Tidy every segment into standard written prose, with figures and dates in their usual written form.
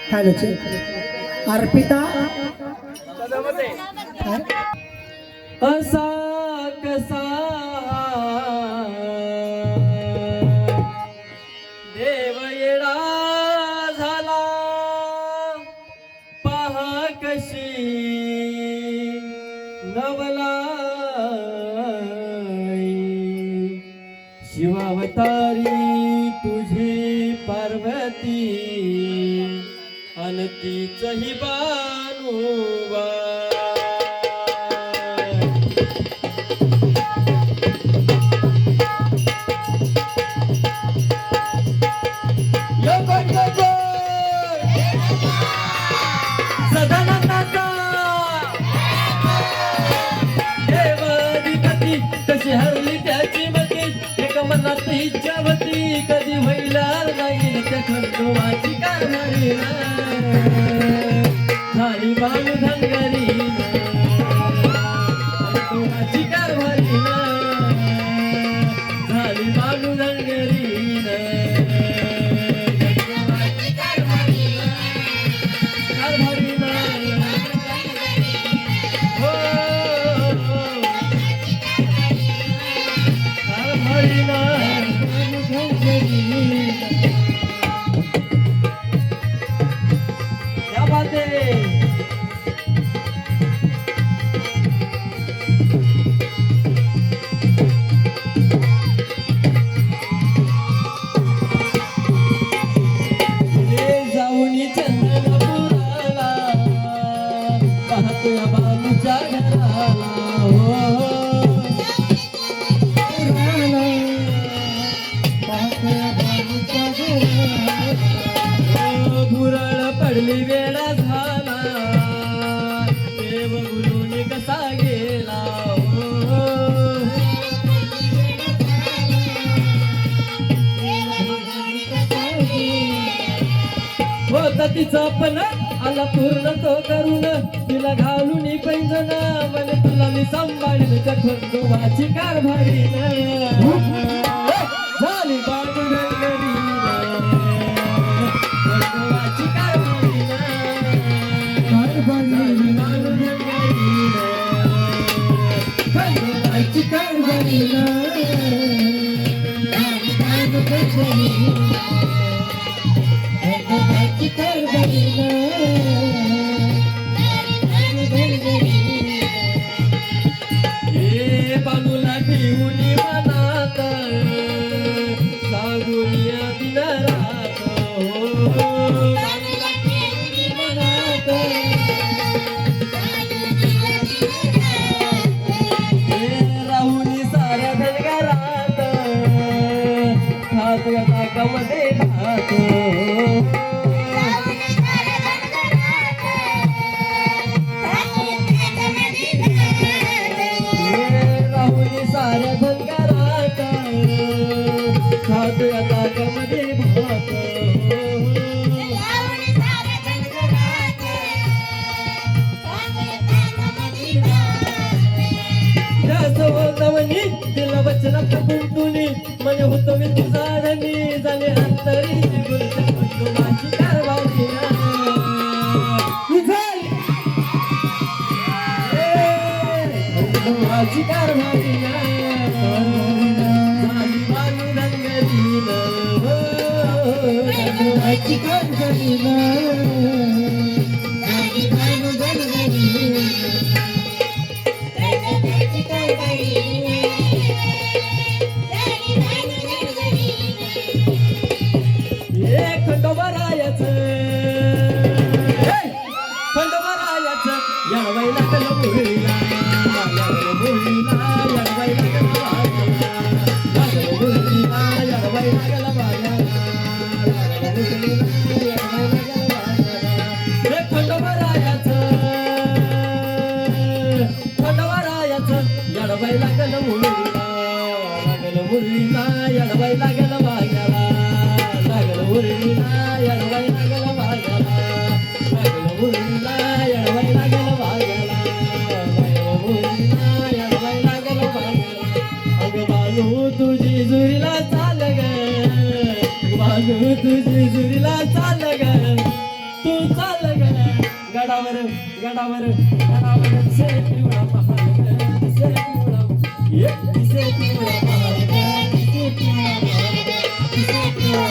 hello Arpita असा कसा देव येडा झाला पहा कशी नवलाई शिवावतारी तुझी पार्वती अन तीचही बानुबा सदानंदाचा देवाधिपती कशी हरली त्याची मती एक मनात इच्छावती कधी व्हायला नाही त्या खंडोबाची कारभारी झाली बाळू धनगरी खंडोबाची कारभारी झाली बाळू धनगरी क्या बात है जाऊनी चंद्रपुराला पाहतोय बालूच्या घराला भुरळ पडली वेळा झाला देव गुरुनी कसा गेला होता तिचा पण आला पूर्ण तो करून तिला घालून पैंजण म्हणे तुला मी सांभाळीन त्या खंडोबाची कारभारी झाली बाळगडी खंडोबाची कारभारी खंडोबाची कारभारी बालूला ठेवून मनात सांगूया दिन रात राहुनी साऱ्या धनगरात खात ताकामध्ये भात साऱ्या धनगरात खातोय ताकामध्ये भात म्हणे तिला वचनात गुंतुनी म्हणे होतो मी तुझा धनी झाले अंतरी खंडोबाची कारभारी खंडोबाची कारभारी झाली बालू धनगरीन खंडोबाची कारभारी झाली बालू धनगरीन खंडोबारायाचं यावं लागलं मुलीला लागलं तुझी जुरीला चाल ग तू चाल ग गडावर गडावर गडावर दिसे पिवळा पहाड ग दिसे पिवळा दिसे पिवळा पहाड ग दिसे पिवळा पहाड ग दिसे पिवळा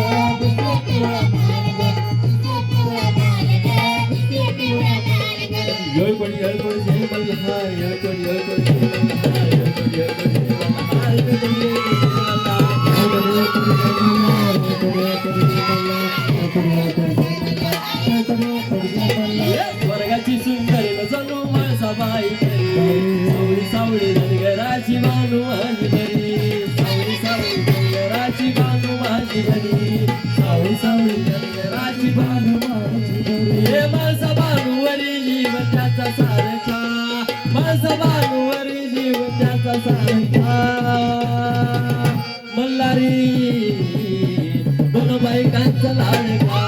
पहाड ग दिसे पिवळा पहाड ग दिसे पिवळा पहाड ग येळकोट जय मल्हार येळकोट जय मल्हार येळकोट जय मल्हार स्वर्गाची सुंदर जणू माळसाबाई सावळी सावळी धनगराची बानू माझी बरी सावळी सावळी धनगराची बानू माझी बरी सावळी सावळी धनगराची बानू माझी बरी हे माळसा बानूवरी जीव त्याचा सारखा माळसा बानूवरी जीव त्याचा सारखा मल्हारी दोन बायकांचा लाडका